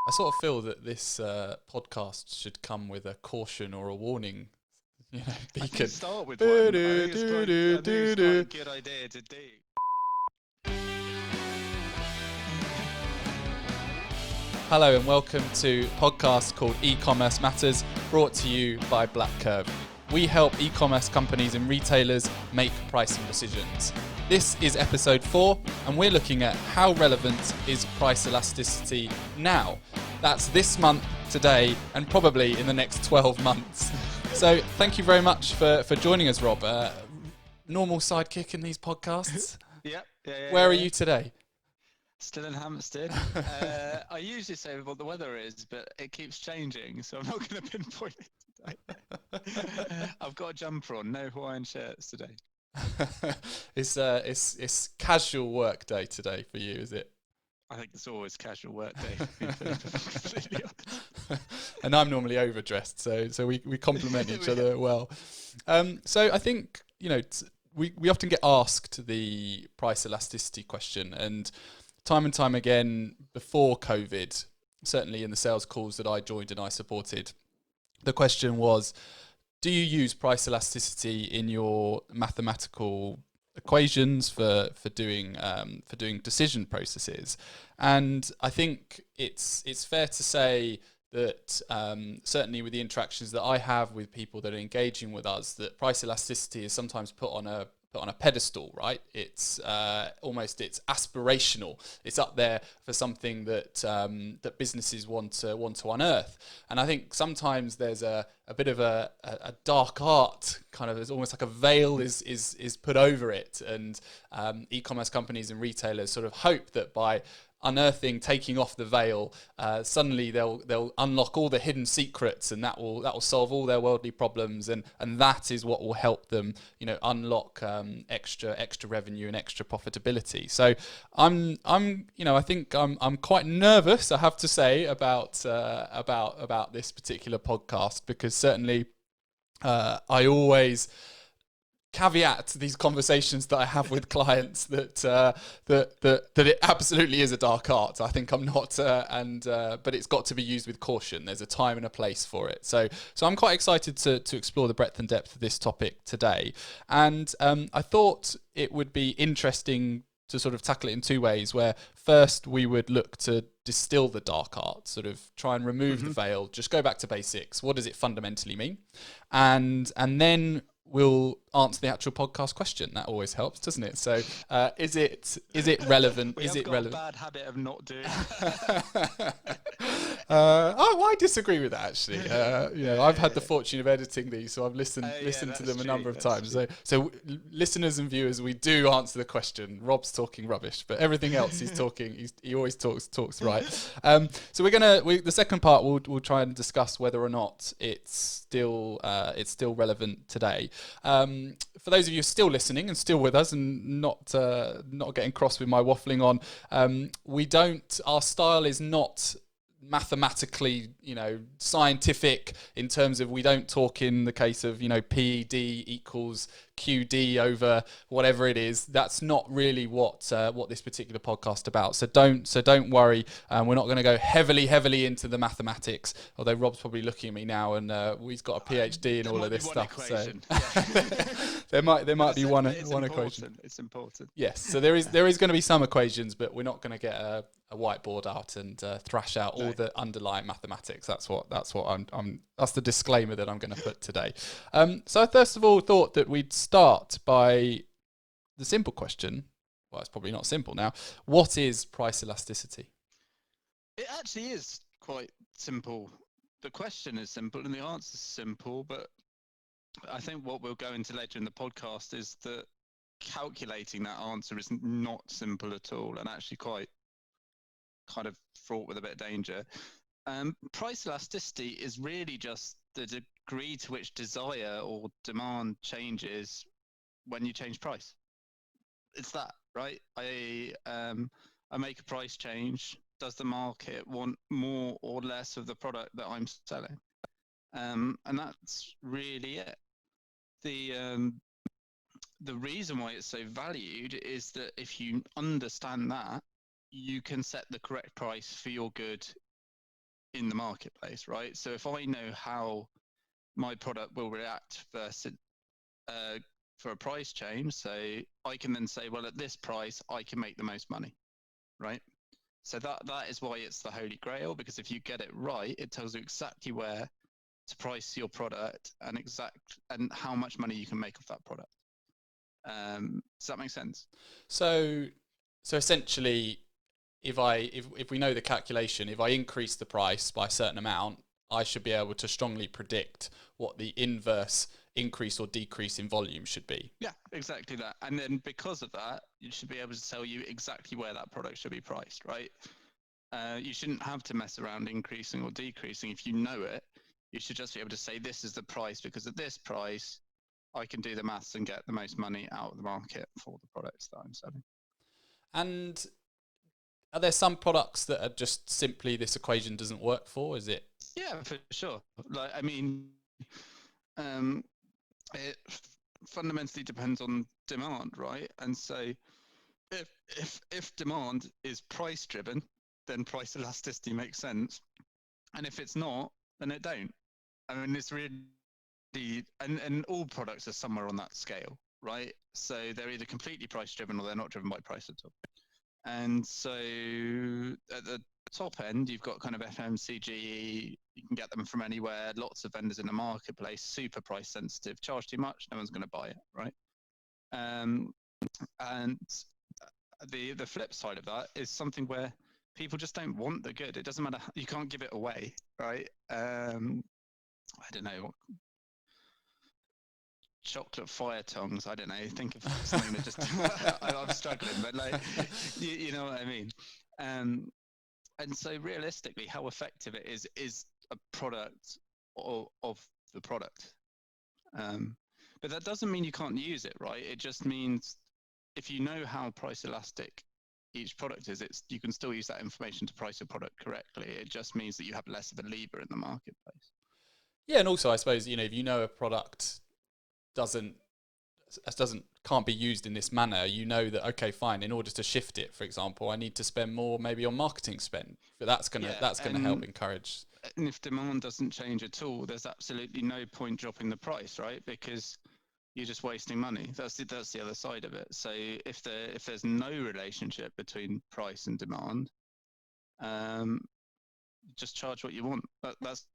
I sort of feel that this podcast should come with a caution or a warning, I think beacon. start with Do, one. I do, think it's do, quite. do, I think it's do, quite a do. good idea to do. Hello and welcome to a podcast called eCommerce Matters, brought to you by BlackCurve. We help e-commerce companies and retailers make pricing decisions. This is episode 4, and we're looking at how relevant is price elasticity now. That's this month, today, and probably in the next 12 months. So thank you very much for joining us, Rob. Normal sidekick in these podcasts. Yeah. Where are you today? Still in Hampstead. I usually say what the weather is, but it keeps changing, so I'm not going to pinpoint it today. I've got a jumper on, no Hawaiian shirts today. It's casual work day today for you, is it? I think it's always casual work day. Completely honest. And I'm normally overdressed, so we complement each other well. So I think we often get asked the price elasticity question, and time again before COVID, certainly in the sales calls that I joined and I supported, the question was, do you use price elasticity in your mathematical equations for doing decision processes? And I think it's fair to say that certainly with the interactions that I have with people that are engaging with us, that price elasticity is sometimes put on a pedestal, right? It's almost aspirational. It's up there for something that that businesses want to unearth. And I think sometimes there's a bit of a dark art kind of. There's almost like a veil is put over it, and e-commerce companies and retailers sort of hope that by unearthing, taking off the veil, suddenly they'll unlock all the hidden secrets, and that will solve all their worldly problems, and that is what will help them, unlock extra revenue and extra profitability. So I think I'm quite nervous, I have to say, about this particular podcast, because certainly I always caveat these conversations that I have with clients that it absolutely is a dark art. I think I'm not, but it's got to be used with caution. There's a time and a place for it. So I'm quite excited to explore the breadth and depth of this topic today. And I thought it would be interesting to sort of tackle it in two ways, where first we would look to distill the dark art, sort of try and remove the veil, just go back to basics. What does it fundamentally mean? And then we'll answer the actual podcast question. That always helps, doesn't it? So is it relevant? We is have it got relevant? a bad habit of not doing I disagree with that, actually. I've had the fortune of editing these, so I've listened to them a number of times. So listeners and viewers, we do answer the question. Rob's talking rubbish, but everything else he's talking, he always talks right. So the second part we'll try and discuss whether or not it's still relevant today. For those of you who are still listening and still with us and not getting cross with my waffling on, our style is not mathematically, scientific, in terms of we don't talk in the case of, PED equals QD over whatever it is. That's not really what this particular podcast about. So don't worry. We're not going to go heavily into the mathematics. Although Rob's probably looking at me now, and he's got a PhD in all of this stuff. Equation. So there might be one equation. It's important. Yes. So there is going to be some equations, but we're not going to get a whiteboard out and thrash out all the underlying mathematics. That's the disclaimer that I'm going to put today. So I first of all thought that we'd start by the simple question. Well, it's probably not simple now. What is price elasticity? It actually is quite simple. The question is simple and the answer is simple, but I think what we'll go into later in the podcast is that calculating that answer is not simple at all, and actually quite kind of fraught with a bit of danger. Price elasticity is really just the degree to which desire or demand changes when you change price. It's that, right? I make a price change. Does the market want more or less of the product that I'm selling? And that's really it. The reason why it's so valued is that if you understand that, you can set the correct price for your good in the marketplace, right? So if I know how my product will react versus for a price change, so I can then say, well, at this price, I can make the most money, right? So that is why it's the holy grail, because if you get it right, it tells you exactly where to price your product and how much money you can make off that product. Does that make sense? So essentially, if we know the calculation, if I increase the price by a certain amount, I should be able to strongly predict what the inverse increase or decrease in volume should be. Yeah, exactly that. And then because of that, you should be able to tell you exactly where that product should be priced, right? You shouldn't have to mess around increasing or decreasing. If you know it, you should just be able to say, this is the price, because at this price, I can do the maths and get the most money out of the market for the products that I'm selling. And are there some products that are just simply this equation doesn't work for? Is it? Yeah, for sure. Like, I mean, it fundamentally depends on demand, right? And so if demand is price driven, then price elasticity makes sense. And if it's not, then it don't. I mean, it's really, and all products are somewhere on that scale, right? So they're either completely price driven or they're not driven by price at all. And so at the top end, you've got kind of FMCG, you can get them from anywhere, lots of vendors in the marketplace, super price sensitive, charge too much, no one's going to buy it, right? And the flip side of that is something where people just don't want the good. It doesn't matter, you can't give it away, right? I don't know, chocolate fire tongs. I don't know. Think of something that just I'm struggling, but like you know what I mean. And so realistically, how effective it is a product of the product. But that doesn't mean you can't use it, right? It just means if you know how price elastic each product is, you can still use that information to price your product correctly. It just means that you have less of a lever in the marketplace. Yeah, and also I suppose if you know a product can't be used in this manner, you know that okay, fine. In order to shift it, for example, I need to spend more maybe on marketing spend. But that's gonna help encourage. And if demand doesn't change at all, there's absolutely no point dropping the price, right? Because you're just wasting money. That's the other side of it. So if there's no relationship between price and demand, just charge what you want. That's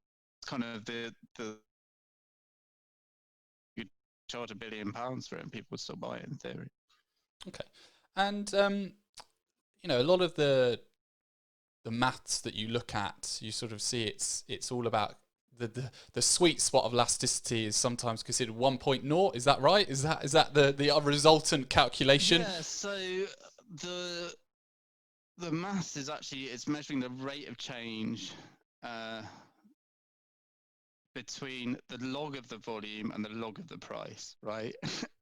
kind of the you charge £1 billion for it and people would still buy it in theory. Okay. And a lot of the maths that you look at, you sort of see it's all about the sweet spot of elasticity is sometimes considered 1.0. Is that right? Is that the resultant calculation? Yeah. So the maths is actually it's measuring the rate of change between the log of the volume and the log of the price, right?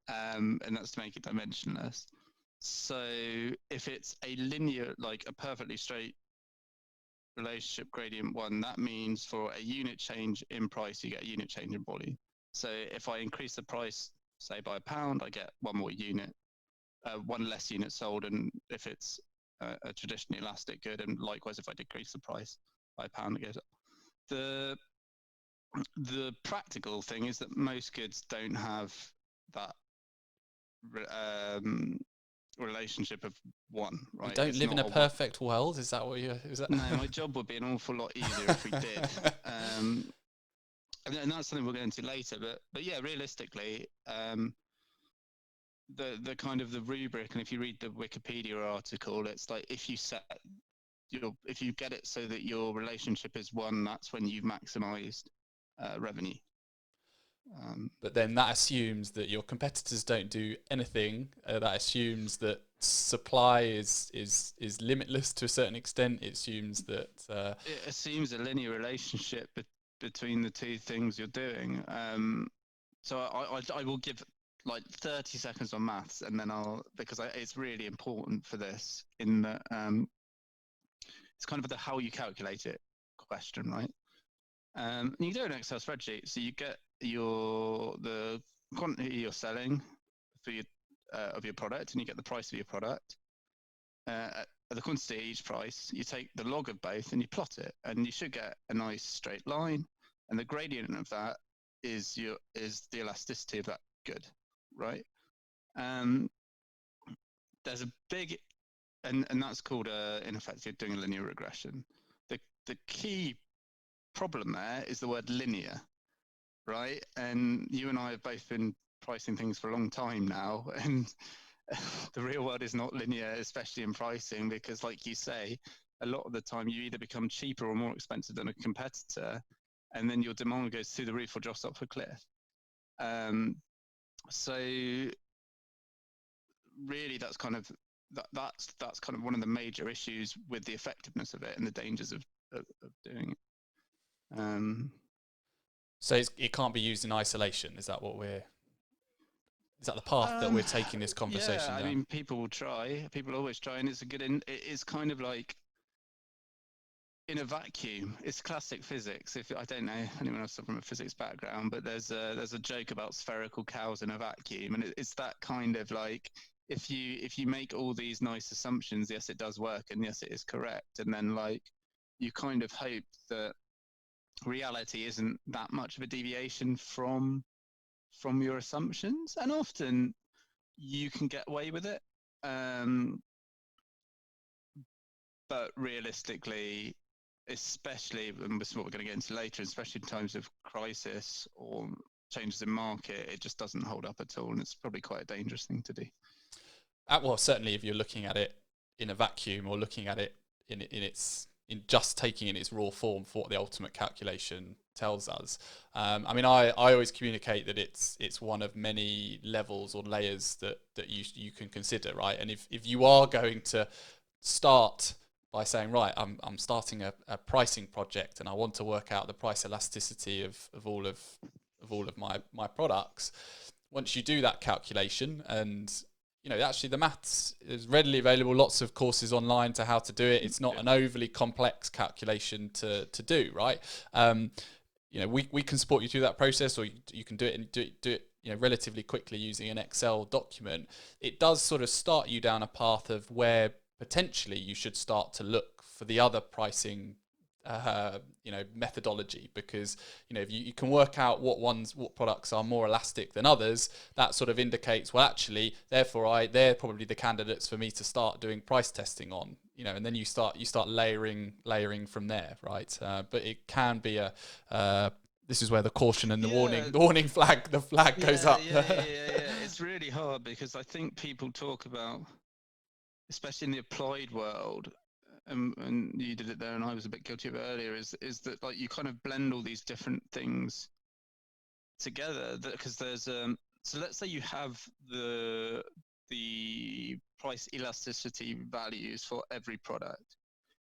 And that's to make it dimensionless. So if it's a linear, like a perfectly straight relationship gradient one, that means for a unit change in price, you get a unit change in volume. So if I increase the price, say by £1, I get one more unit, one less unit sold. And if it's a traditionally elastic good, and likewise, if I decrease the price by £1, it goes up. The practical thing is that most goods don't have that relationship of one, right? We don't live in a perfect world. Is that what you? Is that? No, my job would be an awful lot easier if we did. And that's something we'll get into later. But yeah, realistically, the kind of the rubric, and if you read the Wikipedia article, it's like if you get it so that your relationship is one, that's when you've maximized revenue. But then that assumes that your competitors don't do anything. That assumes that supply is limitless to a certain extent. It assumes that it assumes a linear relationship between the two things you're doing. So I will give like 30 seconds on maths, and then it's really important for this in that it's kind of the how you calculate it question, right? And you do an Excel spreadsheet, so you get the quantity you're selling for of your product, and you get the price of your product. the quantity at each price, you take the log of both and you plot it, and you should get a nice straight line. And the gradient of that is the elasticity of that good, right? There's a big, and that's called in effect you're doing a linear regression. The key problem there is the word linear, right? And you and I have both been pricing things for a long time now, and the real world is not linear, especially in pricing, because like you say, a lot of the time you either become cheaper or more expensive than a competitor, and then your demand goes through the roof or drops off a cliff. So really that's kind of one of the major issues with the effectiveness of it and the dangers of doing it. So it can't be used in isolation. Is that the path that we're taking this conversation down? I mean, people always try, and it's kind of like in a vacuum. It's classic physics. If I don't know anyone else from a physics background, but there's a joke about spherical cows in a vacuum, and it's that kind of like, if you make all these nice assumptions, yes, it does work, and yes, it is correct, and then like you kind of hope that reality isn't that much of a deviation from your assumptions, and often you can get away with it, but realistically, especially, and this is what we're going to get into later, especially in times of crisis or changes in market, it just doesn't hold up at all, and it's probably quite a dangerous thing to do. Well, certainly if you're looking at it in a vacuum, or looking at it in just taking in its raw form for what the ultimate calculation tells us. I mean, I always communicate that it's one of many levels or layers that you can consider, right? And if you are going to start by saying, right, I'm starting a pricing project and I want to work out the price elasticity of all of my products, once you do that calculation, and actually the maths is readily available, lots of courses online to how to do it. It's not an overly complex calculation to do, right? We can support you through that process, or you can do it and do it relatively quickly using an Excel document. It does sort of start you down a path of where potentially you should start to look for the other pricing methodology, because if you can work out what products are more elastic than others, that sort of indicates, well, actually, therefore they're probably the candidates for me to start doing price testing on, and then you start layering from there, right? But it can be this is where the caution and the warning flag goes up. It's really hard, because I think people talk about, especially in the applied world, and you did it there, and I was a bit guilty of it earlier, is that like you kind of blend all these different things together, because there's so let's say you have the price elasticity values for every product.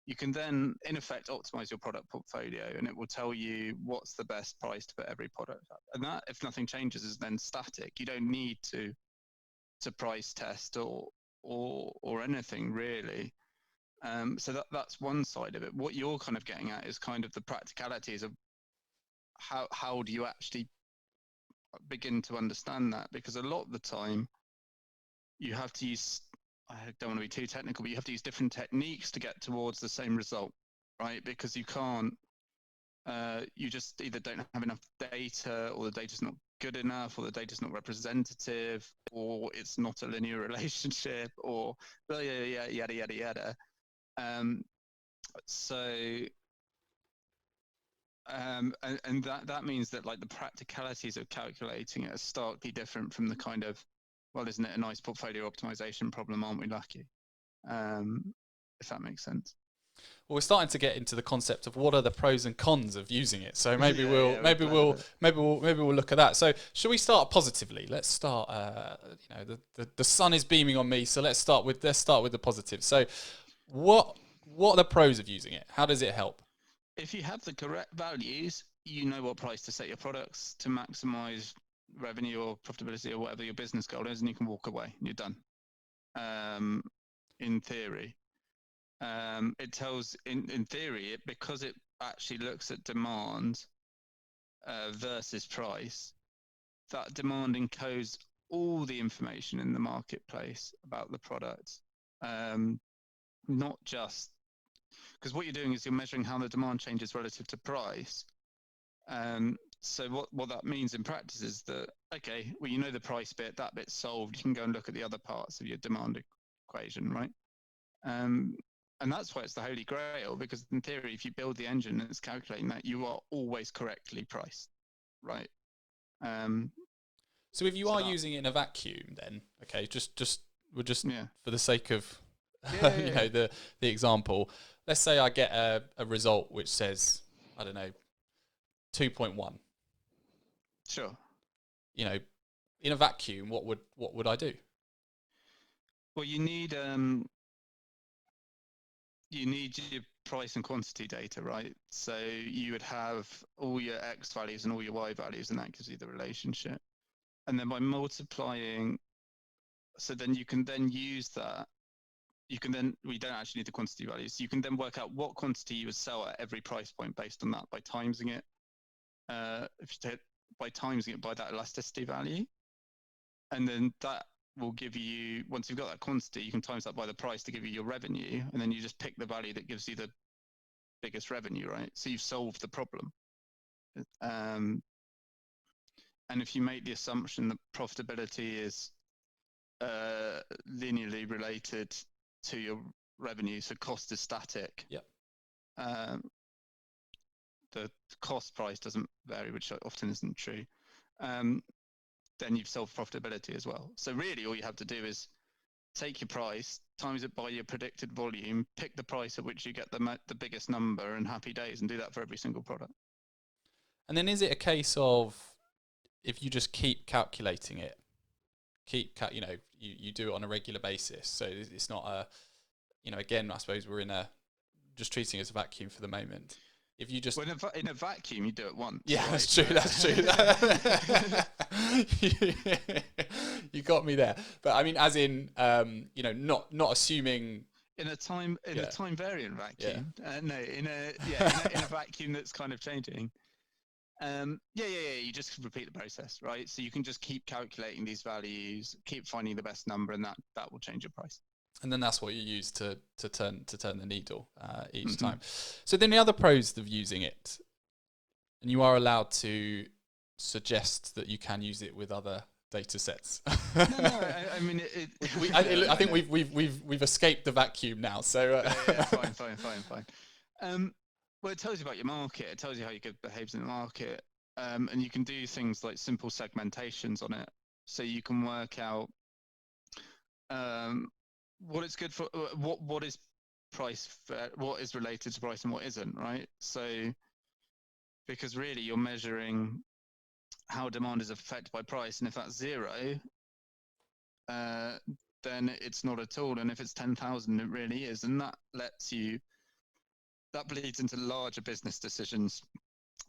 You can then in effect optimize your product portfolio, and it will tell you what's the best price for every product, and that, if nothing changes, is then static. You don't need to price test or anything really. So that's one side of it. What you're kind of getting at is kind of the practicalities of how do you actually begin to understand that, because a lot of the time you have to use, I don't want to be too technical, but you have to use different techniques to get towards the same result, right? Because you can't, you just either don't have enough data, or the data's not good enough, or the data's not representative, or it's not a linear relationship, or yada yada yada. And that means that like the practicalities of calculating it are starkly different from the kind of, well, isn't it a nice portfolio optimization problem? Aren't we lucky? If that makes sense. Well, we're starting to get into the concept of what are the pros and cons of using it. So maybe we'll look at that. So should we start positively? Let's start. The sun is beaming on me, so let's start with the positive. So what are the pros of using it? How does it help? If you have the correct values, you know what price to set your products to maximize revenue or profitability or whatever your business goal is, and you can walk away and you're done. In theory. It tells, in theory, because it actually looks at demand versus price, that demand encodes all the information in the marketplace about the product. not just because what you're doing is you're measuring how the demand changes relative to price. So what that means in practice is that, okay, well, you know the price bit, that bit's solved. You can go and look at the other parts of your demand equation, right? And that's why it's the holy grail, because in theory, if you build the engine and it's calculating that, you are always correctly priced, right? So if you are using it in a vacuum, then okay, we're just for the sake of you know the example, let's say I get a result which says, I don't know, 2.1. Sure. You know, in a vacuum, what would I do? Well, you need your price and quantity data, right? So you would have all your X values and all your Y values, and that gives you the relationship. And then by multiplying, so then you can then use that. We don't actually need the quantity values. You can then work out what quantity you would sell at every price point based on that by timesing it. By timesing it by that elasticity value. And then that will give you, once you've got that quantity, you can times that by the price to give you your revenue. And then you just pick the value that gives you the biggest revenue, right? So you've solved the problem. And if you make the assumption that profitability is linearly related to your revenue, so cost is static. Yeah. The cost price doesn't vary, which often isn't true. Then you've solved profitability as well. So really all you have to do is take your price, times it by your predicted volume, pick the price at which you get the biggest number, and happy days, and do that for every single product. And then is it a case of, if you just keep calculating it, you do it on a regular basis, so it's not a, again, I suppose we're just treating it as a vacuum for the moment. If you just... Well, in a vacuum, you do it once. Yeah, right? that's true. That's true. You got me there. But I mean, as in, not assuming in a time variant vacuum. Yeah. No, in a vacuum that's kind of changing. You just repeat the process, right? So you can just keep calculating these values, keep finding the best number, and that will change your price. And then that's what you use to turn the needle each time. So then the other pros of using it, and you are allowed to suggest that you can use it with other data sets. I mean, I think we've escaped the vacuum now. So fine. Well, it tells you about your market. It tells you how your good behaves in the market, and you can do things like simple segmentations on it. So you can work out what it's good for, what is price fair, what is related to price and what isn't, right? So because really you're measuring how demand is affected by price, and if that's 0, then it's not at all, and if it's 10,000, it really is, and that bleeds into larger business decisions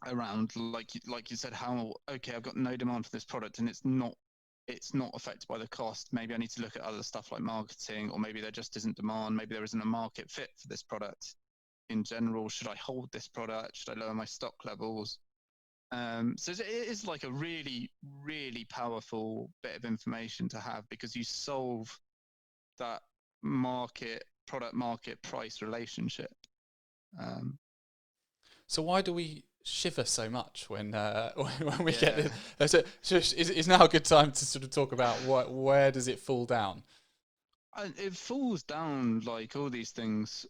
around, like you said, I've got no demand for this product and it's not affected by the cost. Maybe I need to look at other stuff like marketing, or maybe there just isn't demand. Maybe there isn't a market fit for this product in general. Should I hold this product? Should I lower my stock levels? So it is like a really, really powerful bit of information to have, because you solve that product market price relationship. So why do we shiver so much when we get this? Is now a good time to sort of talk about where does it fall down? It falls down like all these things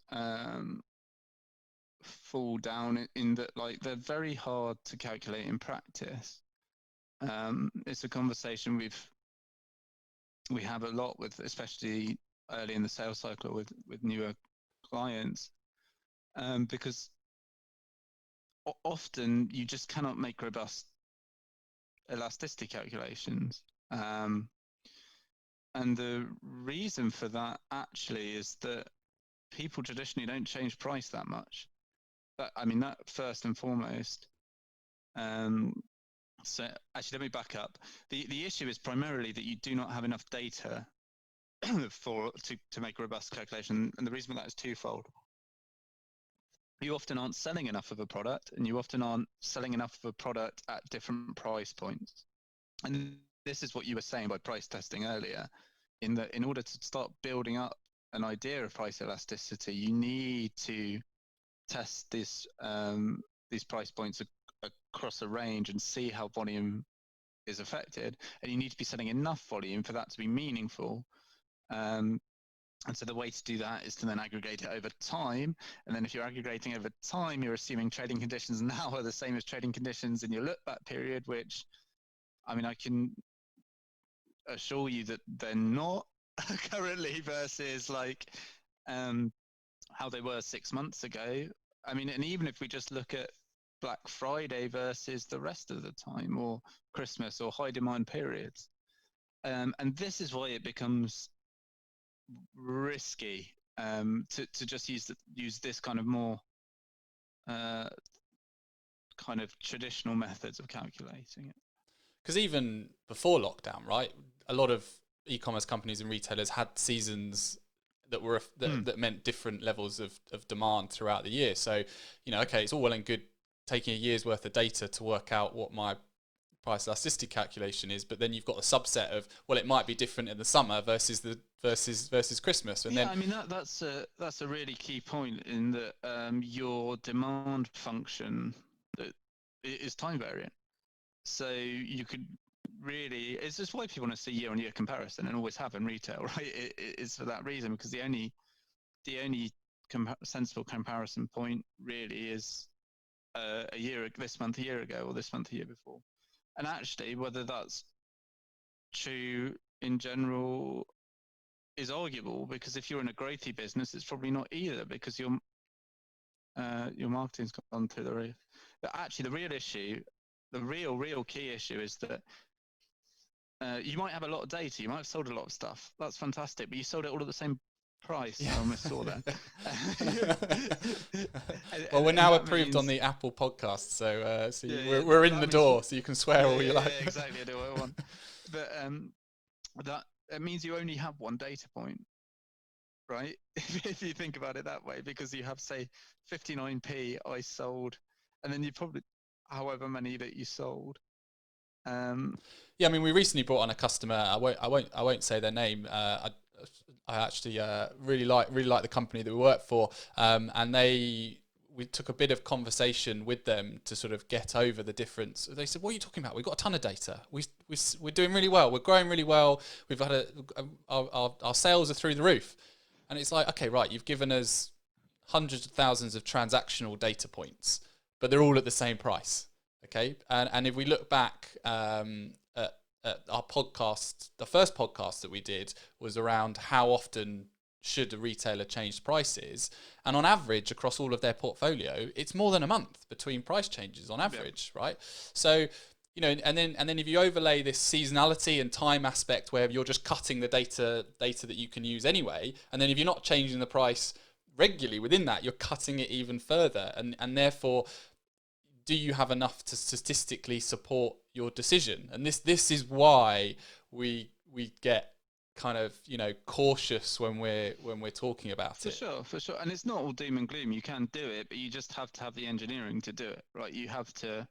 fall down in that, like, they're very hard to calculate in practice. It's a conversation we have a lot with, especially early in the sales cycle with newer clients, because often you just cannot make robust elasticity calculations. And the reason for that actually is that people traditionally don't change price that much. That first and foremost. So actually, let me back up. The issue is primarily that you do not have enough data to make a robust calculation, and the reason for that is twofold. You often aren't selling enough of a product, and you often aren't selling enough of a product at different price points. And this is what you were saying by price testing earlier, in that in order to start building up an idea of price elasticity, you need to test these price points across a range and see how volume is affected, and you need to be selling enough volume for that to be meaningful. And so the way to do that is to then aggregate it over time. And then if you're aggregating over time, you're assuming trading conditions now are the same as trading conditions in your look back period, which, I mean, I can assure you that they're not currently versus like how they were 6 months ago. I mean, and even if we just look at Black Friday versus the rest of the time, or Christmas or high demand periods, and this is why it becomes risky to just use this kind of more kind of traditional methods of calculating it. Because even before lockdown, right, a lot of e-commerce companies and retailers had seasons that were that meant different levels of demand throughout the year. So, you know, okay, it's all well and good taking a year's worth of data to work out what my price elasticity calculation is, but then you've got a subset of, well, it might be different in the summer versus Christmas. And I mean, that's a really key point, in that your demand function that is time variant. So you could really, it's just why people want to see year-on-year comparison, and always have in retail, right? It's for that reason, because the only sensible comparison point really is this month a year ago, or this month a year before. And actually, whether that's true in general is arguable, because if you're in a growthy business, it's probably not either, because your marketing's gone through the roof. But actually, the real issue, the real key issue, is that you might have a lot of data, you might have sold a lot of stuff. That's fantastic, but you sold it all at the same price. Yeah. I almost saw that. Well, we're now approved on the Apple podcast, so we're in the door, so you can swear all you like. Yeah, exactly. I do what I want. But that it means you only have one data point, right? If you think about it that way, because you have, say, 59p I sold, and then you probably however many that you sold. Yeah, I mean, we recently brought on a customer. I won't say their name. I actually really like the company that we work for, and we took a bit of conversation with them to sort of get over the difference. They said, "What are you talking about? We've got a ton of data. We're doing really well. We're growing really well. We've had our sales are through the roof." And it's like, okay, right, you've given us hundreds of thousands of transactional data points, but they're all at the same price. Okay, and if we look back at our podcast, the first podcast that we did was around how often should a retailer change prices, and on average across all of their portfolio, it's more than a month between price changes on average, right? So, you know, and then if you overlay this seasonality and time aspect, where you're just cutting the data that you can use anyway, and then if you're not changing the price regularly within that, you're cutting it even further, and therefore, do you have enough to statistically support your decision? And this is why we get kind of, you know, cautious when we're talking about it. For sure. And it's not all doom and gloom. You can do it, but you just have to have the engineering to do it, right? You have to.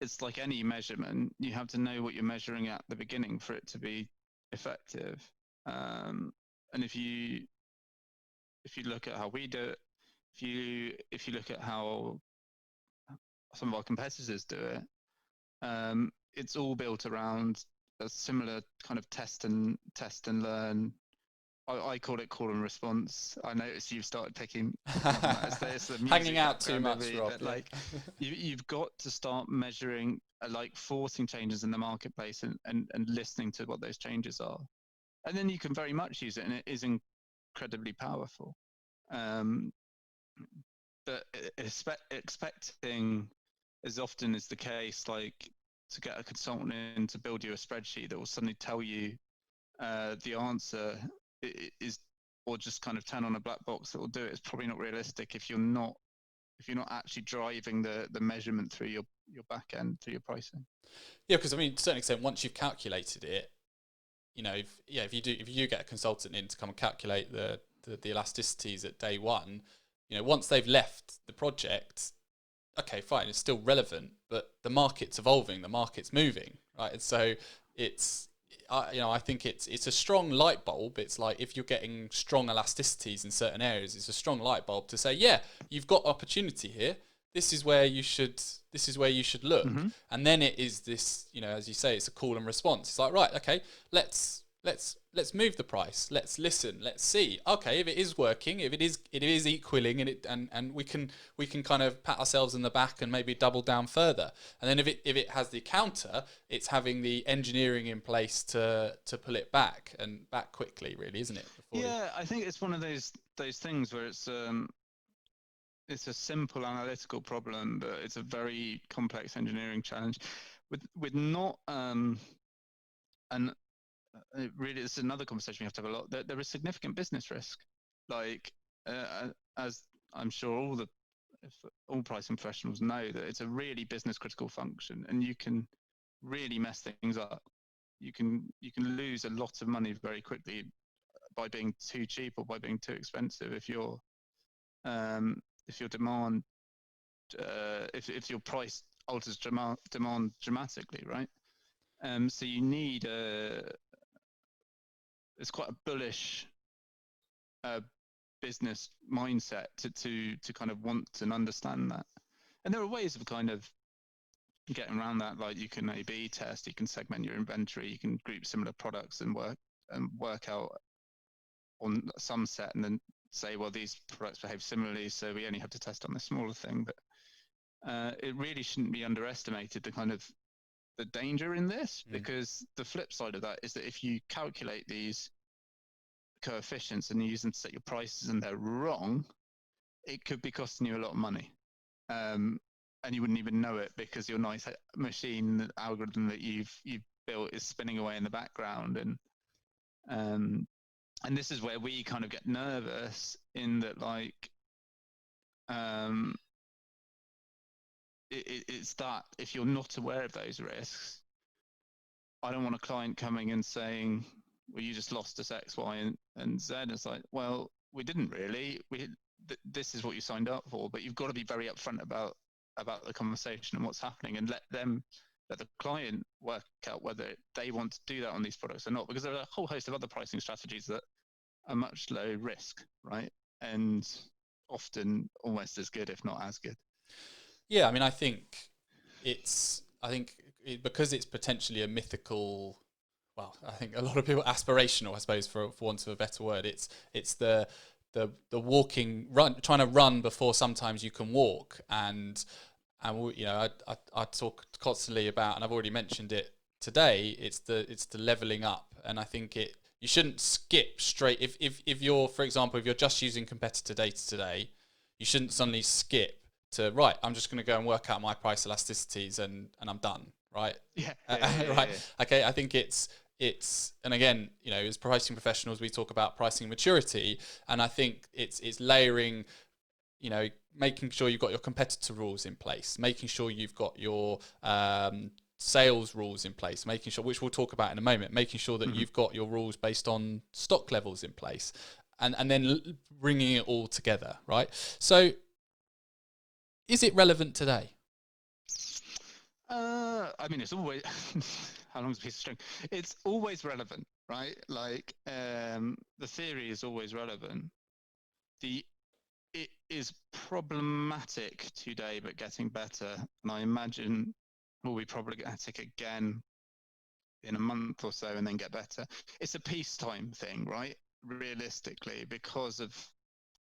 It's like any measurement. You have to know what you're measuring at the beginning for it to be effective. And if you look at how we do it, if you look at how some of our competitors do it, it's all built around a similar kind of test and learn. I call it call and response. I noticed you've started picking it's the hanging out too much, Rob. But like, you've got to start measuring, like forcing changes in the marketplace and listening to what those changes are, and then you can very much use it, and it is incredibly powerful. But expecting, as often is the case, like to get a consultant in to build you a spreadsheet that will suddenly tell you the answer is, or just kind of turn on a black box that will do it, is probably not realistic if you're not actually driving the measurement through your back end, through your pricing. Yeah, because I mean, to a certain extent, once you've calculated it, you know, if you do get a consultant in to come and calculate the elasticities at day one, you know, once they've left the project, okay, fine, it's still relevant, but the market's evolving, the market's moving, right? And so it's I think it's a strong light bulb. It's like if you're getting strong elasticities in certain areas, it's a strong light bulb to say, yeah, you've got opportunity here. This is where you should look. Mm-hmm. And then it is this, as you say, it's a call and response. It's like, right, okay, let's move the price. Let's listen. Let's see. Okay, if it is working, if it is equaling, and we can kind of pat ourselves in the back and maybe double down further. And then if it has the counter, it's having the engineering in place to pull it back quickly, really, isn't it? I think it's one of those things where it's a simple analytical problem, but it's a very complex engineering challenge with not and really, it's another conversation we have to have a lot. There is significant business risk, like as I'm sure all pricing professionals know, that it's a really business critical function, and you can really mess things up. You can lose a lot of money very quickly by being too cheap or by being too expensive if your demand if your price alters demand dramatically, right? So you need it's quite a bullish business mindset to kind of want and understand that. And there are ways of kind of getting around that, like you can A/B test, you can segment your inventory, you can group similar products and work out on some set, and then say, well, these products behave similarly, so we only have to test on this smaller thing. But it really shouldn't be underestimated the danger in this, because the flip side of that is that if you calculate these coefficients and you use them to set your prices and they're wrong, it could be costing you a lot of money. And you wouldn't even know it, because your nice machine algorithm that you've built is spinning away in the background. And this is where we kind of get nervous, in that, like, it's that if you're not aware of those risks, I don't want a client coming and saying, well, you just lost us X, Y, and Z. It's like, well, we didn't really. This is what you signed up for, but you've got to be very upfront about the conversation and what's happening, and let the client work out whether they want to do that on these products or not, because there are a whole host of other pricing strategies that are much low risk, right? And often almost as good, if not as good. Yeah, I mean, I think because it's potentially a mythical. Well, I think a lot of people aspirational, I suppose, for want of a better word. It's the run, trying to run before sometimes you can walk, and I talk constantly about, and I've already mentioned it today. It's the leveling up, and I think you shouldn't skip straight. If you're, for example, if you're just using competitor data today, you shouldn't suddenly skip to, right, I'm just going to go and work out my price elasticities and I'm done, right? Yeah. Right. Yeah. Okay, I think it's and again, as pricing professionals, we talk about pricing maturity, and I think it's layering, making sure you've got your competitor rules in place, making sure you've got your sales rules in place, making sure, which we'll talk about in a moment, making sure that you've got your rules based on stock levels in place, and then bringing it all together, right? So is it relevant today? I mean, it's always how long is a piece of string? It's always relevant, right? Like, the theory is always relevant. It is problematic today, but getting better. And I imagine we'll be problematic again in a month or so, and then get better. It's a peacetime thing, right? Realistically, because of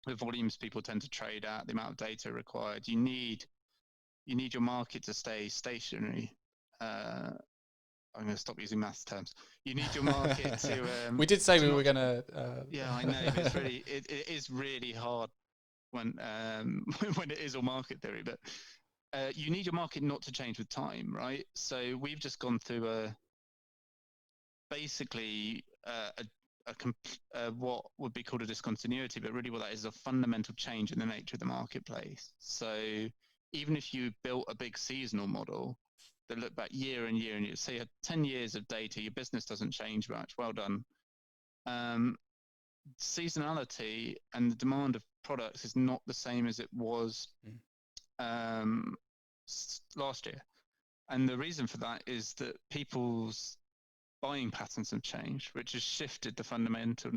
the volumes people tend to trade at, the amount of data required, you need your market to stay stationary. I'm going to stop using maths terms. You need your market to. We did say we were going to. Yeah, I know, but it's really it is really hard when when it is all market theory. But you need your market not to change with time, right? So we've just gone through basically what would be called a discontinuity, but really what that is a fundamental change in the nature of the marketplace. So even if you built a big seasonal model that looked back year and year and year, say you had 10 years of data, your business doesn't change much, well done. Seasonality and the demand of products is not the same as it was last year. And the reason for that is that people's buying patterns have changed, which has shifted the fundamental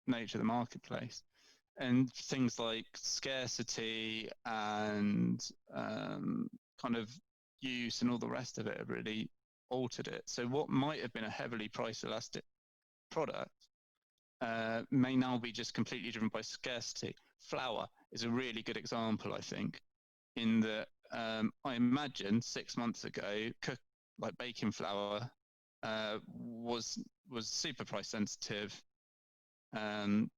nature of the marketplace. And things like scarcity and kind of use and all the rest of it have really altered it. So what might have been a heavily price elastic product may now be just completely driven by scarcity. Flour is a really good example, I think, in that I imagine 6 months ago, like baking flour was super price sensitive. You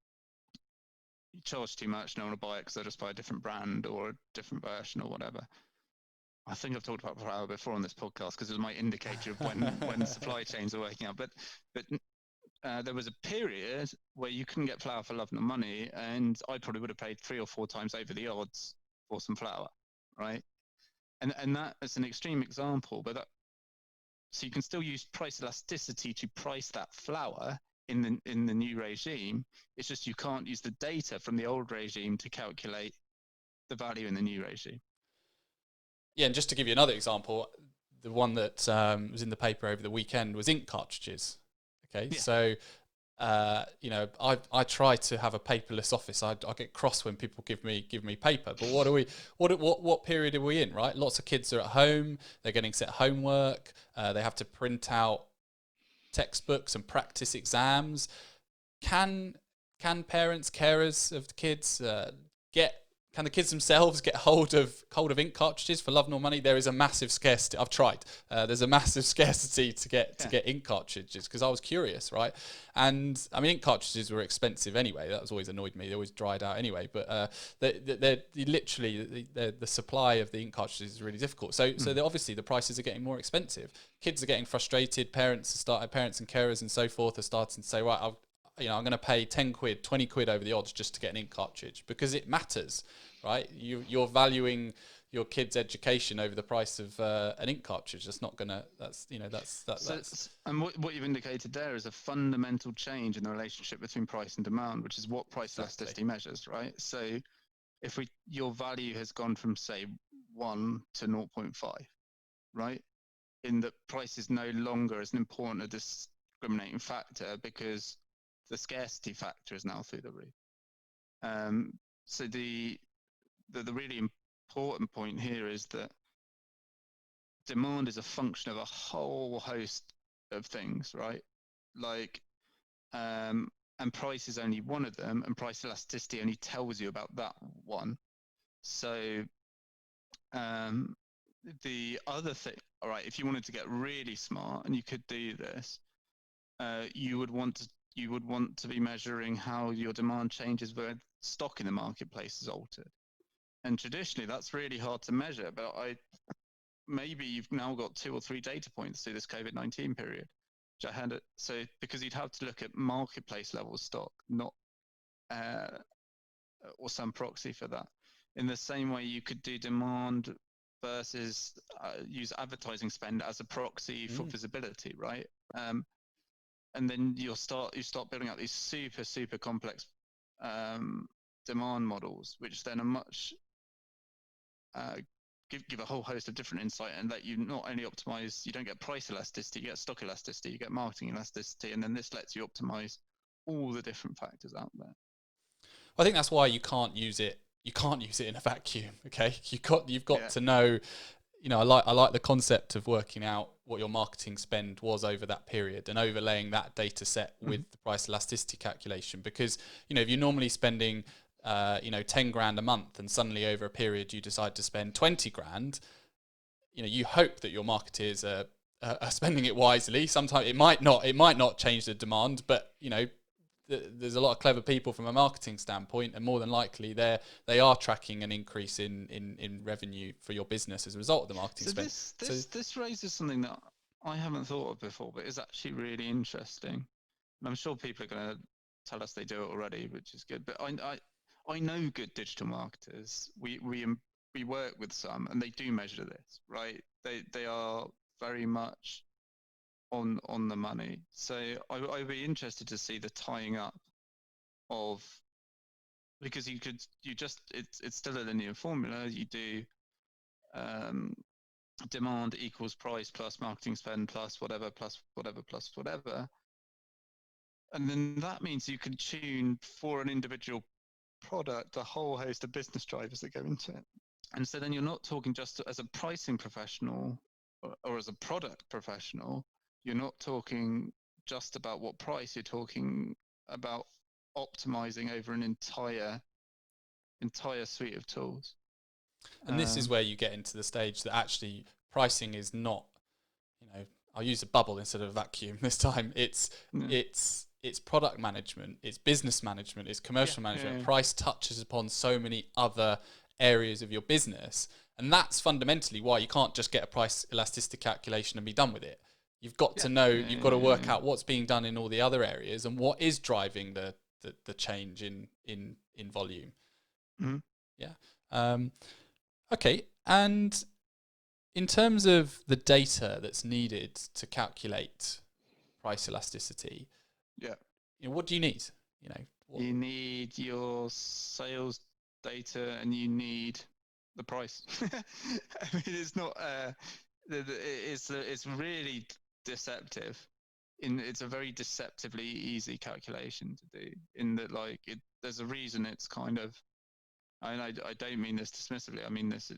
charge too much, no one will buy it because they'll just buy a different brand or a different version or whatever. I think I've talked about flour before on this podcast because it might indicate you when supply chains are working out. But there was a period where you couldn't get flour for love nor money, and I probably would have paid 3 or 4 times over the odds for some flour, right? And that is an extreme example, but so you can still use price elasticity to price that flour in the new regime. It's just you can't use the data from the old regime to calculate the value in the new regime. Yeah, and just to give you another example, the one that was in the paper over the weekend was ink cartridges. Okay, yeah. So I try to have a paperless office. I get cross when people give me paper. But what period are we in, right? Lots of kids are at home. They're getting set homework. They have to print out textbooks and practice exams. Can parents, carers of the kids can the kids themselves get hold of ink cartridges for love nor money? There is a massive scarcity. I've tried. There's a massive scarcity to get ink cartridges because I was curious, right? And I mean, ink cartridges were expensive anyway. That was always annoyed me. They always dried out anyway. But they're literally the supply of the ink cartridges is really difficult. So obviously the prices are getting more expensive. Kids are getting frustrated. Parents and carers and so forth are starting to say, right, I'm going to pay 10 quid, 20 quid over the odds just to get an ink cartridge because it matters, right? You're valuing your kid's education over the price of an ink cartridge. That's not going to, And what you've indicated there is a fundamental change in the relationship between price and demand, which is what price elasticity measures, right? So if your value has gone from, say, 1 to 0.5, right? In that price is no longer as an important a discriminating factor because the scarcity factor is now through the roof. So the really important point here is that demand is a function of a whole host of things, right? Like, and price is only one of them, and price elasticity only tells you about that one. So the other thing, all right, if you wanted to get really smart, and you could do this, you would want to be measuring how your demand changes when stock in the marketplace is altered. And traditionally, that's really hard to measure. But maybe you've now got 2 or 3 data points through this COVID-19 period, which I had it. So because you'd have to look at marketplace level stock, not or some proxy for that. In the same way, you could do demand versus use advertising spend as a proxy for visibility, right? And then you start building out these super complex demand models, which then are much give a whole host of different insight, and let you not only optimize, you don't get price elasticity, you get stock elasticity, you get marketing elasticity, and then this lets you optimize all the different factors out there. I think that's why you can't use it. You can't use it in a vacuum. Okay, you've got to know. I like the concept of working out what your marketing spend was over that period and overlaying that data set with the price elasticity calculation. Because if you're normally spending 10 grand a month and suddenly over a period you decide to spend 20 grand, you hope that your marketers are spending it wisely. Sometimes it might not change the demand, but there's a lot of clever people from a marketing standpoint, and more than likely they are tracking an increase in revenue for your business as a result of the marketing spend. This raises something that I haven't thought of before, but is actually really interesting. And I'm sure people are going to tell us they do it already, which is good. But I know good digital marketers. We work with some, and they do measure this, right? They are very much on the money. So I'd be interested to see the tying up of, because it's still a linear formula. You do demand equals price plus marketing spend plus whatever plus whatever plus whatever. And then that means you can tune for an individual product a whole host of business drivers that go into it. And so then you're not talking just as a pricing professional or as a product professional. You're not talking just about what price, you're talking about optimizing over an entire suite of tools. And this is where you get into the stage that actually pricing is not, I'll use a bubble instead of a vacuum this time. It's product management, it's business management, it's commercial management. Price touches upon so many other areas of your business, and that's fundamentally why you can't just get a price elasticity calculation and be done with it. You've got to know, you've got to work out what's being done in all the other areas and what is driving the change in volume. Mm-hmm. Yeah. Okay. And in terms of the data that's needed to calculate price elasticity, what do you need? You need your sales data and you need the price. I mean, it's not. It's really deceptive. It's a very deceptively easy calculation to do. In that, there's a reason it's kind of. I don't mean this dismissively. I mean this.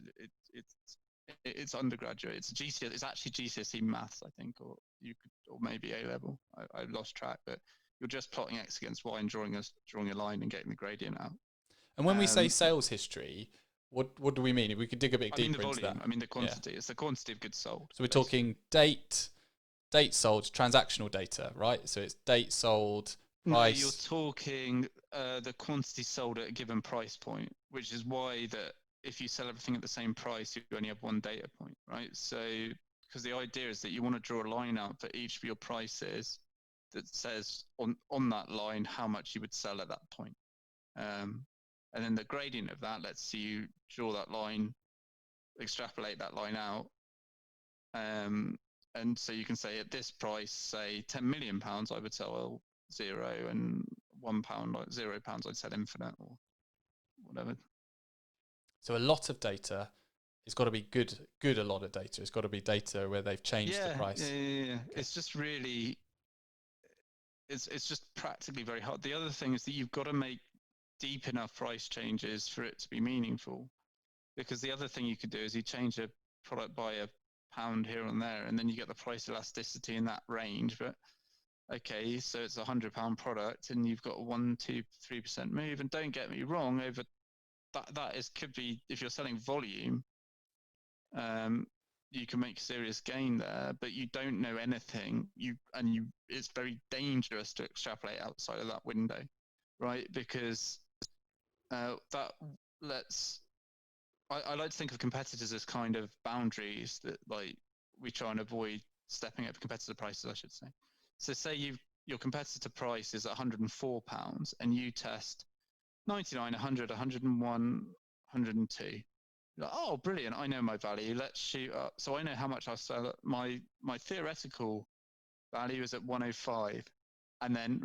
It's undergraduate. It's GCSE. It's actually GCSE maths, I think, or maybe A level. I lost track, but you're just plotting X against Y and drawing a line and getting the gradient out. And when we say sales history, what do we mean? If we could dig a bit deeper into that. I mean the quantity. It's the quantity of goods sold. So we're talking date sold, transactional data, right? So it's date sold, price. No, you're talking the quantity sold at a given price point, which is why that if you sell everything at the same price, you only have one data point, right? So because the idea is that you want to draw a line out for each of your prices that says on that line how much you would sell at that point. And then the gradient of that lets you draw that line, extrapolate that line out. And so you can say at this price, say £10 million, I would sell 0, and £1, like £0, I'd sell infinite or whatever. So a lot of data. It's got to be good. A lot of data. It's got to be data where they've changed the price. Yeah. Okay. It's just really. It's just practically very hard. The other thing is that you've got to make deep enough price changes for it to be meaningful. Because the other thing you could do is you change a product by £1 here and there, and then you get the price elasticity in that range. But okay, so it's £100 product, and you've got a 1, 2, 3% move. And don't get me wrong, over that could be, if you're selling volume, you can make serious gain there, but you don't know anything. It's very dangerous to extrapolate outside of that window, right? Because that lets. I like to think of competitors as kind of boundaries that we try and avoid stepping over competitor prices, I should say. So say your competitor price is £104 and you test 99, 100, 101, 102. Like, oh, brilliant! I know my value. Let's shoot up. So I know how much I sell. My theoretical value is at 105, and then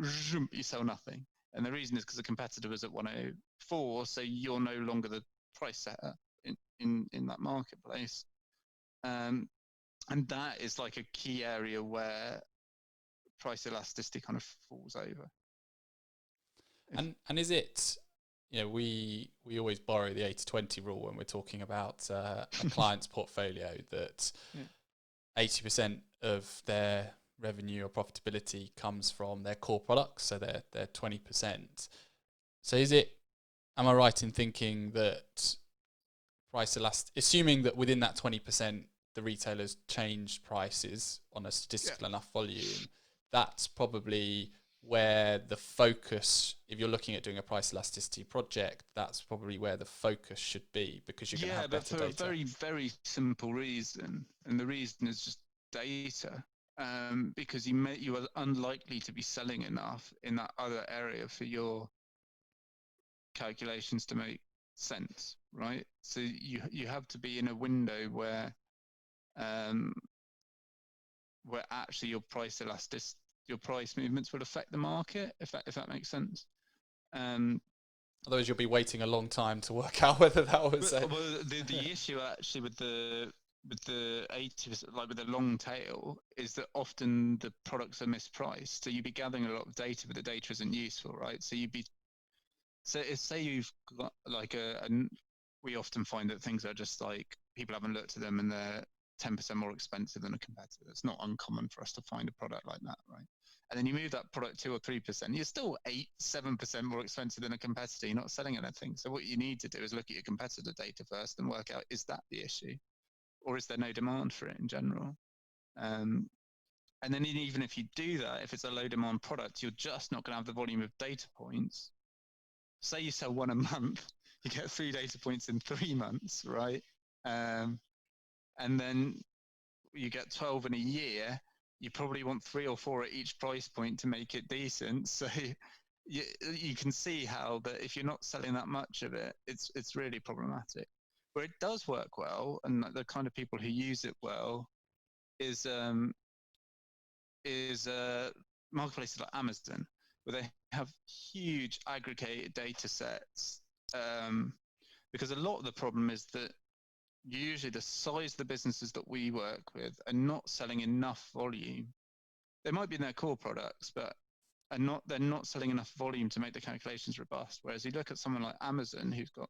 you sell nothing. And the reason is because the competitor was at 104, so you're no longer the price setter in that marketplace. And that is like a key area where price elasticity kind of falls over. And is it? We always borrow the 80-20 rule when we're talking about a client's portfolio, that 80% of their revenue or profitability comes from their core products, so they're 20%. So am I right in thinking that assuming that within that 20% the retailers change prices on a statistical enough volume, that's probably where the focus, if you're looking at doing a price elasticity project, that's probably where the focus should be, because you're going to have better data. Yeah, but for a very, very simple reason, and the reason is just data, because you are unlikely to be selling enough in that other area for your calculations to make sense, right? So you have to be in a window where actually your price movements will affect the market, if that makes sense. Otherwise, you'll be waiting a long time to work out whether that was. The issue actually with the with the 80%, like with the long tail, is that often the products are mispriced. So you'd be gathering a lot of data, but the data isn't useful, right? So you'd be, so if, say you've got like we often find that things are just like people haven't looked at them and they're 10% more expensive than a competitor. It's not uncommon for us to find a product like that, right? And then you move that product 2 or 3%, you're still 8-7% more expensive than a competitor. You're not selling anything. So what you need to do is look at your competitor data first and work out, is that the issue? Or is there no demand for it in general? And then even if you do that, if it's a low demand product, you're just not going to have the volume of data points. Say you sell one a month, you get 3 data points in 3 months, right? And then you get 12 in a year. You probably want 3 or 4 at each price point to make it decent. So you can see how that if you're not selling that much of it, it's really problematic. Where it does work well, and the kind of people who use it well, is marketplaces like Amazon, where they have huge aggregated data sets. Because a lot of the problem is that usually the size of the businesses that we work with are not selling enough volume. They might be in their core products, but they're not selling enough volume to make the calculations robust. Whereas you look at someone like Amazon, who's got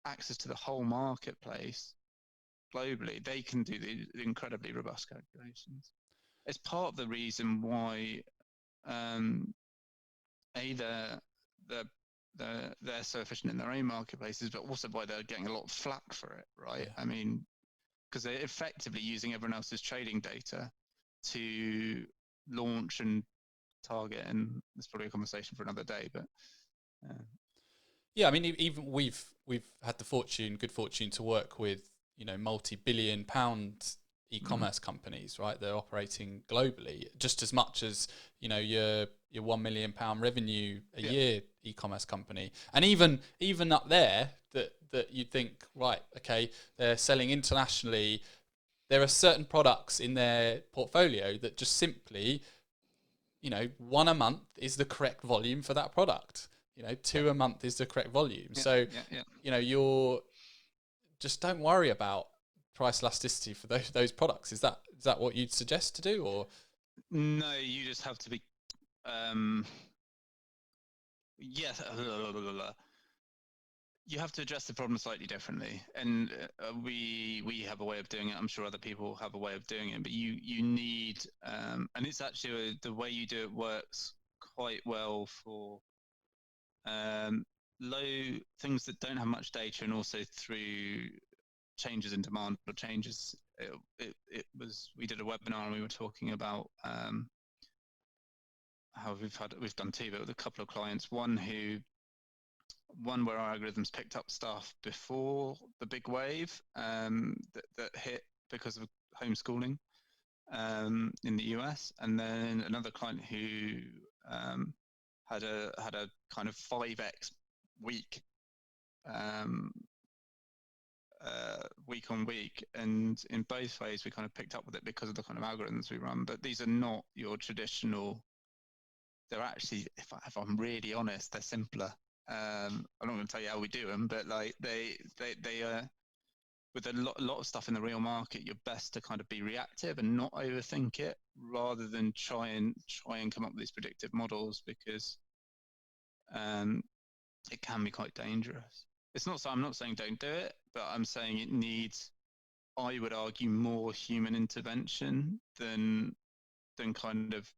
access to the whole marketplace globally, they can do the incredibly robust calculations. It's part of the reason why they're so efficient in their own marketplaces, but also why they're getting a lot of flack for it, right? Yeah. I mean, because they're effectively using everyone else's trading data to launch and target, and it's probably a conversation for another day, but yeah, I mean, even we've had the good fortune to work with, multi-billion pound e-commerce companies, right? They're operating globally just as much as, your £1 million revenue a year e-commerce company. And even up there that you'd think, right, okay, they're selling internationally. There are certain products in their portfolio that just simply, 1 a month is the correct volume for that product. 2 a month is the correct volume. You're just, don't worry about price elasticity for those products. Is that what you'd suggest to do, or? No, you just have to be, yes, you have to address the problem slightly differently, and we have a way of doing it. I'm sure other people have a way of doing it, but you need, and it's actually the way you do it works quite well for low things that don't have much data, and also through changes in demand or changes. We did a webinar and we were talking about how we've done two, but with a couple of clients. One where our algorithms picked up stuff before the big wave that hit because of homeschooling in the US, and then another client who had a kind of 5x week week on week, and in both ways we kind of picked up with it because of the kind of algorithms we run. But these are not your traditional. They're actually, if I'm really honest, they're simpler. I'm not going to tell you how we do them, but like they with a lot of stuff in the real market, you're best to kind of be reactive and not overthink it, rather than try and come up with these predictive models, because it can be quite dangerous. It's not so I'm not saying don't do it, but I'm saying it needs, I would argue, more human intervention than kind of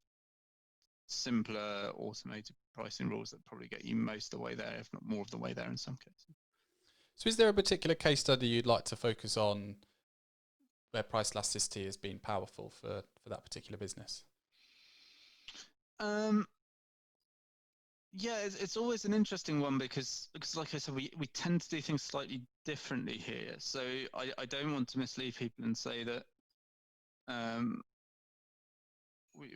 simpler automated pricing rules that probably get you most of the way there, if not more of the way there in some cases. So is there a particular case study you'd like to focus on where price elasticity has been powerful for that particular business? Yeah, it's always an interesting one because like I said, we tend to do things slightly differently here. So I don't want to mislead people and say that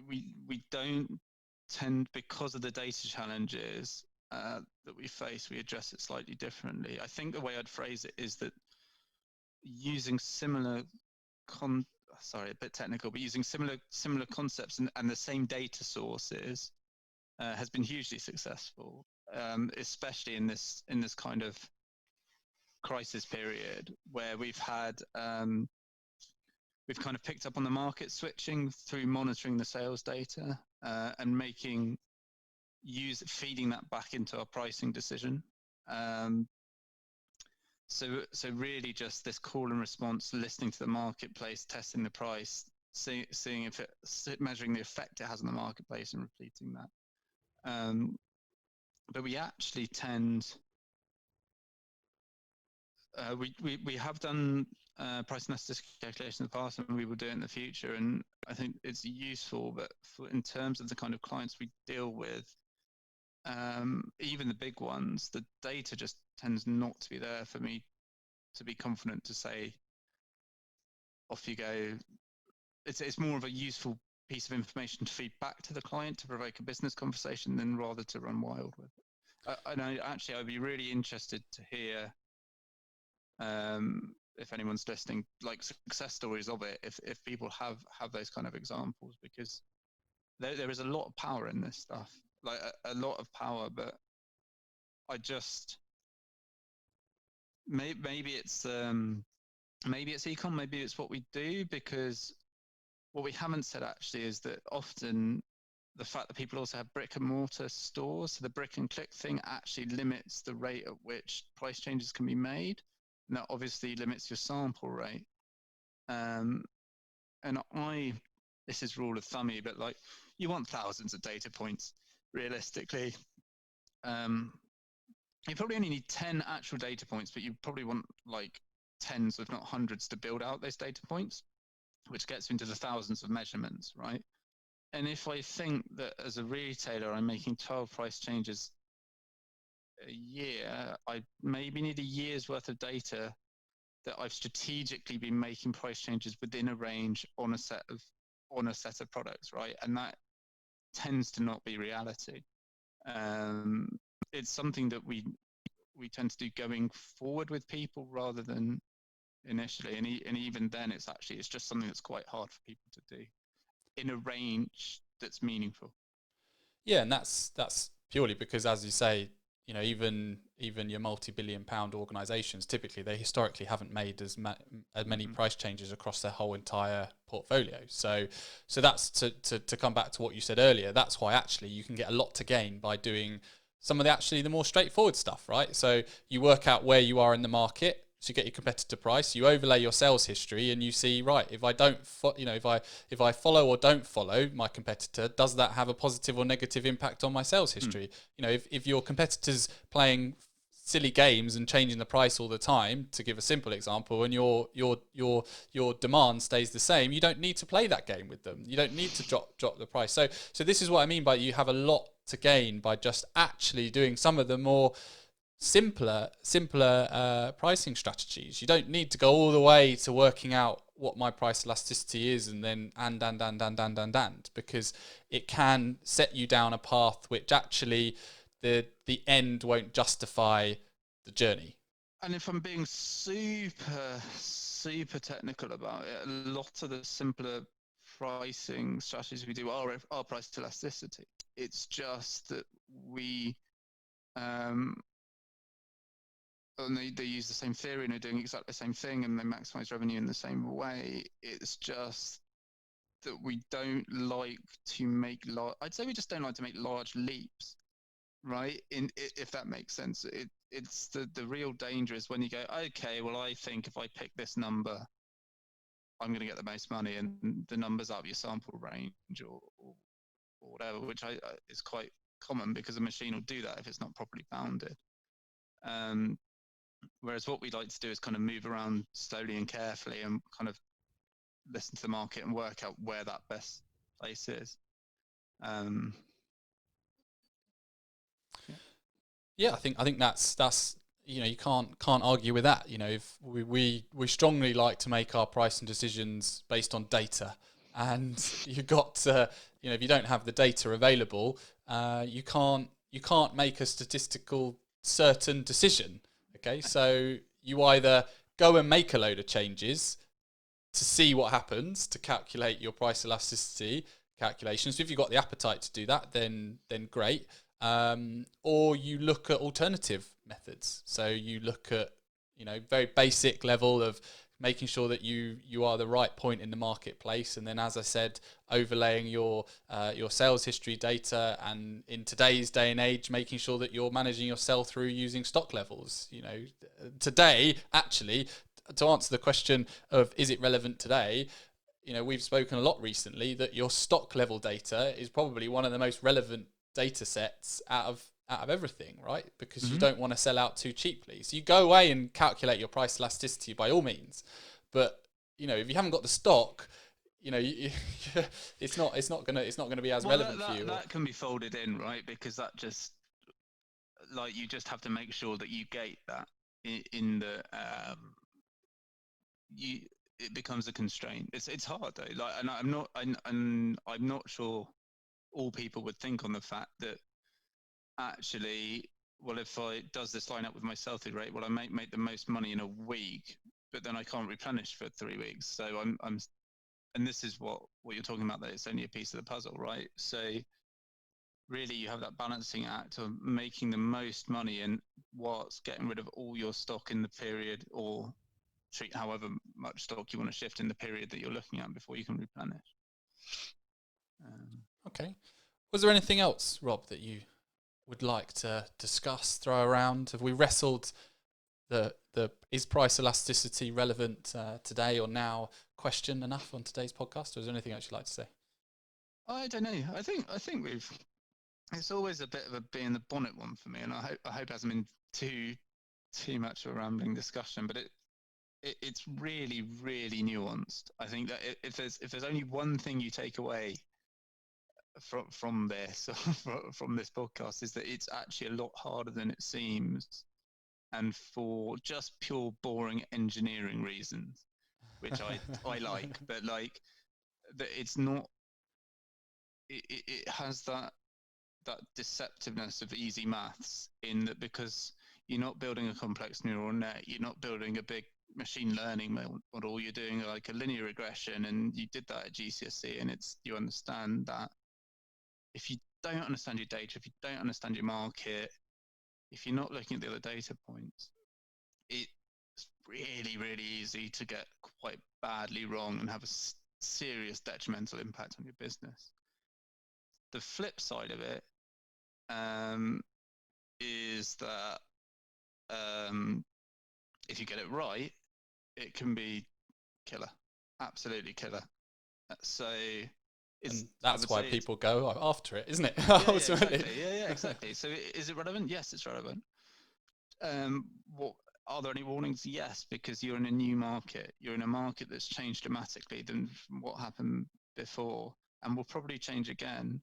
we don't tend, because of the data challenges that we face, we address it slightly differently. I think the way I'd phrase it is that using similar sorry, a bit technical, but using similar concepts and the same data sources has been hugely successful, especially in this kind of crisis period where we've had we've kind of picked up on the market switching through monitoring the sales data and feeding that back into our pricing decision. So really just this call and response, listening to the marketplace, testing the price, seeing if measuring the effect it has on the marketplace and repeating that. But we actually tend, we have done price elasticity calculation in the past, and we will do it in the future. And I think it's useful, but in terms of the kind of clients we deal with, even the big ones, the data just tends not to be there for me to be confident to say, off you go. It's more of a useful piece of information to feed back to the client to provoke a business conversation than rather to run wild with it. And I'd be really interested to hear, if anyone's listening, like success stories of it, if people have those kind of examples, because there is a lot of power in this stuff, like a lot of power. But I just maybe it's ecom, maybe it's what we do, because what we haven't said actually is that often the fact that people also have brick and mortar stores, so the brick and click thing actually limits the rate at which price changes can be made. And that obviously limits your sample rate. And this is rule of thummy, but like, you want thousands of data points realistically. You probably only need 10 actual data points, but you probably want like tens, if not hundreds, to build out those data points, which gets into the thousands of measurements, right? And if I think that as a retailer, I'm making 12 price changes a year, I maybe need a year's worth of data that I've strategically been making price changes within a range on a set of products, right? And that tends to not be reality. It's something that we tend to do going forward with people rather than initially, and even then it's just something that's quite hard for people to do in a range that's meaningful. Yeah, and that's purely because, as you say, you know, even your multi-billion-pound organisations, typically they historically haven't made as many price changes across their whole entire portfolio. So that's to come back to what you said earlier. That's why actually you can get a lot to gain by doing some of the more straightforward stuff, right? So you work out where you are in the market. So you get your competitor price, you overlay your sales history, and you see, right, if I don't, if I follow or don't follow my competitor, does that have a positive or negative impact on my sales history? You know, if your competitor's playing silly games and changing the price all the time, to give a simple example, and your demand stays the same, you don't need to play that game with them. You don't need to drop the price. So this is what I mean by you have a lot to gain by just actually doing some of the more simpler pricing strategies. You don't need to go all the way to working out what my price elasticity is and then and because it can set you down a path which actually the end won't justify the journey. And if I'm being super technical about it, a lot of the simpler pricing strategies we do are price elasticity. It's just that we and they use the same theory and they're doing exactly the same thing and they maximize revenue in the same way. It's just that we don't like to make I'd say we just don't like to make large leaps, right? If that makes sense. It's the real danger is when you go, okay, well, I think if I pick this number, I'm going to get the most money, and the number's out of your sample range or whatever, which is quite common because a machine will do that if it's not properly bounded. Whereas what we like to do is kind of move around slowly and carefully and kind of listen to the market and work out where that best place is. Yeah, I think that's you know, you can't argue with that. You know, if we strongly like to make our pricing decisions based on data, and you got you know, if you don't have the data available, you can't make a statistical certain decision. Okay, so you either go and make a load of changes to see what happens to calculate your price elasticity calculations. If you've got the appetite to do that, then great. Or you look at alternative methods. So you look at, you know, very basic level of making sure that you are the right point in the marketplace, and then, as I said, overlaying your sales history data, and in today's day and age, making sure that you're managing your sell through using stock levels. Today, actually, to answer the question of is it relevant today, we've spoken a lot recently that your stock level data is probably one of the most relevant data sets out of everything, right? Because you don't want to sell out too cheaply. So you go away and calculate your price elasticity by all means, but if you haven't got the stock, it's not gonna be as relevant for you. That can be folded in, right? Because that just you just have to make sure that you gate that in the it becomes a constraint. It's hard though. And I'm not sure all people would think on the fact that actually, well, if I does this line up with my sell-through rate, well, I might make the most money in a week, but then I can't replenish for 3 weeks. So and this is what you're talking about, that it's only a piece of the puzzle, right? So really you have that balancing act of making the most money and whilst getting rid of all your stock in the period, or treat however much stock you want to shift in the period that you're looking at before you can replenish. Okay. Was there anything else, Rob, that you would like to discuss, throw around? Have we wrestled the is price elasticity relevant today or now question enough on today's podcast, or is there anything else you'd like to say? I don't know. I think we've. It's always a bit of a bee in the bonnet one for me, and I hope it hasn't been too much of a rambling discussion, but it's really, really nuanced. I think that if there's only one thing you take away from this from this podcast, is that it's actually a lot harder than it seems, and for just pure boring engineering reasons, which I like, but that it's not. It has that deceptiveness of easy maths, in that because you're not building a complex neural net, you're not building a big machine learning model, you're doing like a linear regression, and you did that at GCSE, and you understand that if you don't understand your data, if you don't understand your market, if you're not looking at the other data points, it's really, really easy to get quite badly wrong and have a serious detrimental impact on your business. The flip side of it is that if you get it right, it can be killer, absolutely killer. So that's why people go after it, isn't it? Yeah, exactly. So is it relevant? Yes, it's relevant. What are there any warnings? Yes, because you're in a new market. You're in a market that's changed dramatically than what happened before, and will probably change again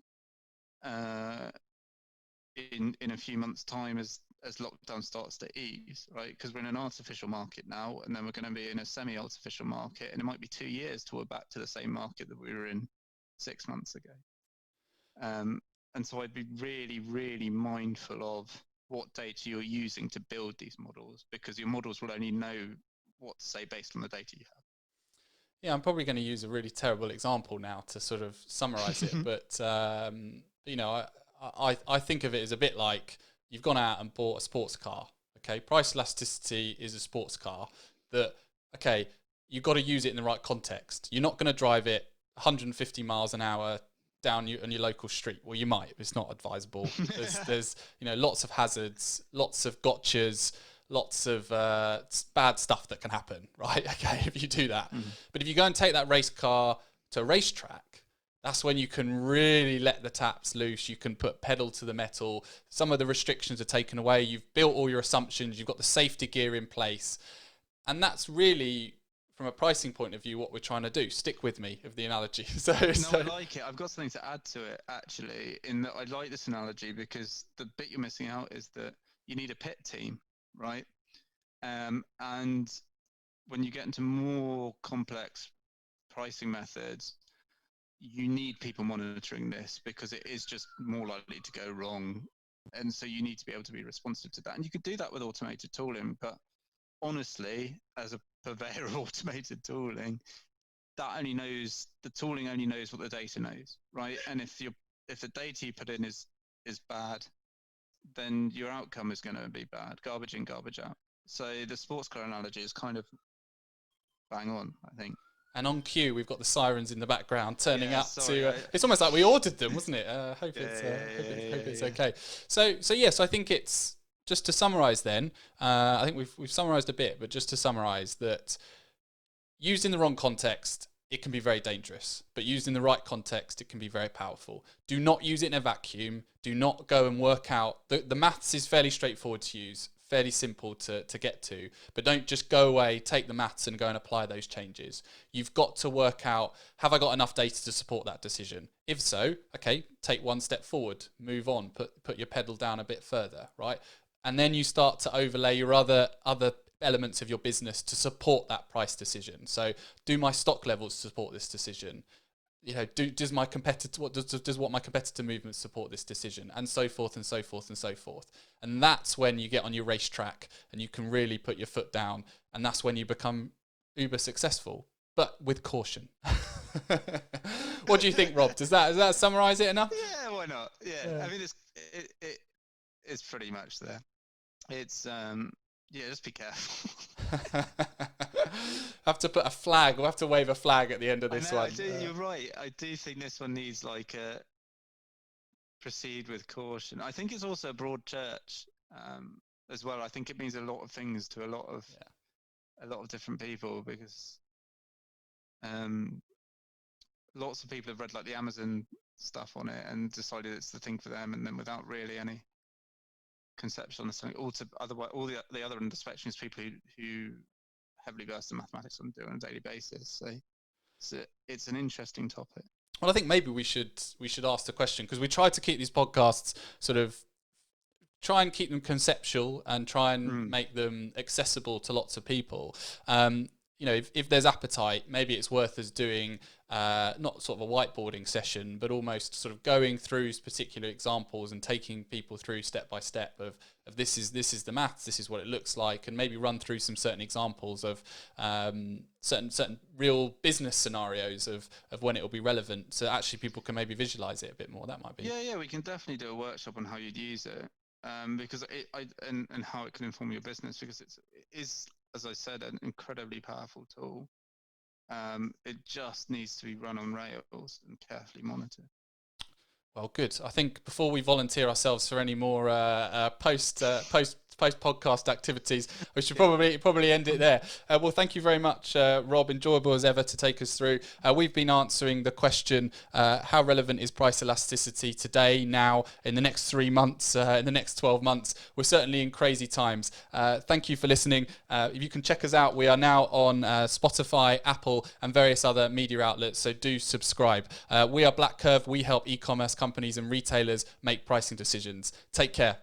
in a few months' time as lockdown starts to ease, right? Because we're in an artificial market now, and then we're going to be in a semi-artificial market, and it might be 2 years till we're back to the same market that we were in 6 months ago. And so I'd be really, really mindful of what data you're using to build these models, because your models will only know what to say based on the data you have. Yeah, I'm probably going to use a really terrible example now to sort of summarize it, but I think of it as a bit like you've gone out and bought a sports car. Okay, price elasticity is a sports car that, okay, you've got to use it in the right context. You're not going to drive it 150 miles an hour down on your local street. Well, you might, but it's not advisable. There's lots of hazards, lots of gotchas, lots of bad stuff that can happen, right? Okay, if you do that. But if you go and take that race car to a racetrack, that's when you can really let the taps loose. You can put pedal to the metal. Some of the restrictions are taken away. You've built all your assumptions. You've got the safety gear in place. And that's really, from a pricing point of view, what we're trying to do. Stick with me of the analogy. I like it. I've got something to add to it, actually, in that I like this analogy, because the bit you're missing out is that you need a pit team, right? And when you get into more complex pricing methods, you need people monitoring this, because it is just more likely to go wrong. And so you need to be able to be responsive to that. And you could do that with automated tooling. But honestly, as a purveyor of automated tooling, the tooling only knows what the data knows, right? And if the data you put in is bad, then your outcome is going to be bad. Garbage in, garbage out. So the sports car analogy is kind of bang on, I think. And on cue, we've got the sirens in the background turning up sorry, to. It's almost like we ordered them, wasn't it? Hope it's okay. So yes, I think it's just to summarise. Then I think we've summarised a bit, but just to summarise that, used in the wrong context, it can be very dangerous. But used in the right context, it can be very powerful. Do not use it in a vacuum. Do not go and work out. The maths is fairly straightforward to use, fairly simple to get to, but don't just go away, take the maths and go and apply those changes. You've got to work out, have I got enough data to support that decision? If so, okay, take one step forward, move on, put your pedal down a bit further, right? And then you start to overlay your other elements of your business to support that price decision. So do my stock levels support this decision? Does my competitor, what my competitor movements support this decision, and so forth and so forth and so forth. And that's when you get on your racetrack and you can really put your foot down, and that's when you become uber successful, but with caution. What do you think, Rob? Does that summarize it enough? Yeah, why not? Yeah. I mean, it's pretty much there. It's just be careful. Have to put a flag. We'll have to wave a flag at the end of this one. You're right. I do think this one needs like a proceed with caution. I think it's also a broad church as well. I think it means a lot of things to a lot of different people, because lots of people have read like the Amazon stuff on it and decided it's the thing for them, and then without really any conceptual understanding. Otherwise, all the other end of the spectrum is people who heavily versed in mathematics and do it on a daily basis. So it's an interesting topic. Well, I think maybe we should ask the question, because we try to keep these podcasts try and keep them conceptual and try and make them accessible to lots of people. If there's appetite, maybe it's worth us doing not sort of a whiteboarding session, but almost sort of going through particular examples and taking people through step by step of this is the maths, this is what it looks like, and maybe run through some certain examples of certain real business scenarios of when it will be relevant, so actually people can maybe visualize it a bit more. That might be. Yeah, we can definitely do a workshop on how you'd use it, because and how it can inform your business, because it is, as I said, an incredibly powerful tool. It just needs to be run on rails and carefully monitored. Well, good. I think before we volunteer ourselves for any more post podcast activities, we should probably end it there. Well, thank you very much, Rob. Enjoyable as ever to take us through. We've been answering the question, how relevant is price elasticity today, now, in the next 3 months, in the next 12 months? We're certainly in crazy times. Thank you for listening. If you can check us out, we are now on Spotify, Apple, and various other media outlets, so do subscribe. We are BlackCurve. We help e-commerce companies and retailers make pricing decisions. Take care.